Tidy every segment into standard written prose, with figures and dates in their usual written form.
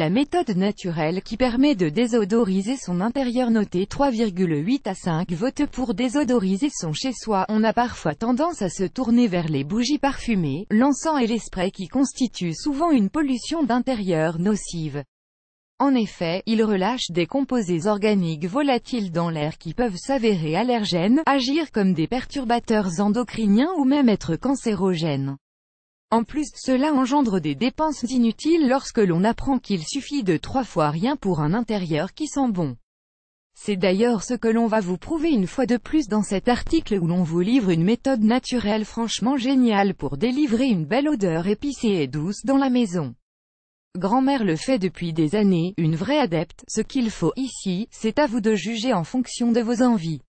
la méthode naturelle qui permet de désodoriser son intérieur. Notez 3,8 à 5 votes pour désodoriser son chez-soi. On a parfois tendance à se tourner vers les bougies parfumées, l'encens et les sprays qui constituent souvent une pollution d'intérieur nocive. En effet, ils relâchent des composés organiques volatiles dans l'air qui peuvent s'avérer allergènes, agir comme des perturbateurs endocriniens ou même être cancérogènes. En plus, cela engendre des dépenses inutiles lorsque l'on apprend qu'il suffit de 3 fois rien pour un intérieur qui sent bon. C'est d'ailleurs ce que l'on va vous prouver une fois de plus dans cet article où l'on vous livre une méthode naturelle franchement géniale pour délivrer une belle odeur épicée et douce dans la maison. Grand-mère le fait depuis des années, une vraie adepte. Ce qu'il faut ici, c'est à vous de juger en fonction de vos envies.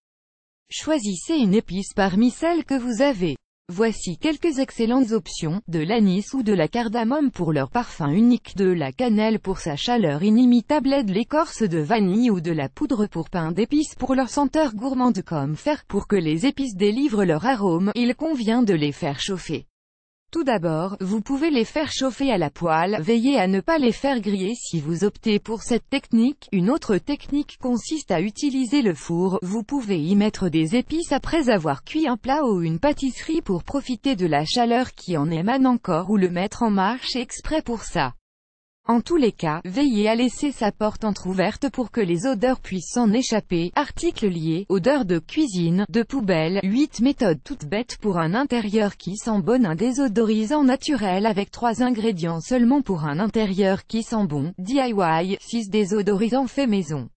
Choisissez une épice parmi celles que vous avez. Voici quelques excellentes options, de l'anis ou de la cardamome pour leur parfum unique, de la cannelle pour sa chaleur inimitable et de l'écorce de vanille ou de la poudre pour pain d'épices pour leur senteur gourmande. Comme faire pour que les épices délivrent leur arôme, il convient de les faire chauffer. Tout d'abord, vous pouvez les faire chauffer à la poêle, veillez à ne pas les faire griller si vous optez pour cette technique. Une autre technique consiste à utiliser le four, vous pouvez y mettre des épices après avoir cuit un plat ou une pâtisserie pour profiter de la chaleur qui en émane encore ou le mettre en marche exprès pour ça. En tous les cas, veillez à laisser sa porte entrouverte pour que les odeurs puissent s'en échapper. Articles liés, odeurs de cuisine, de poubelle, 8 méthodes toutes bêtes pour un intérieur qui sent bon. Un désodorisant naturel avec 3 ingrédients seulement pour un intérieur qui sent bon. DIY, 6 désodorisants faits maison.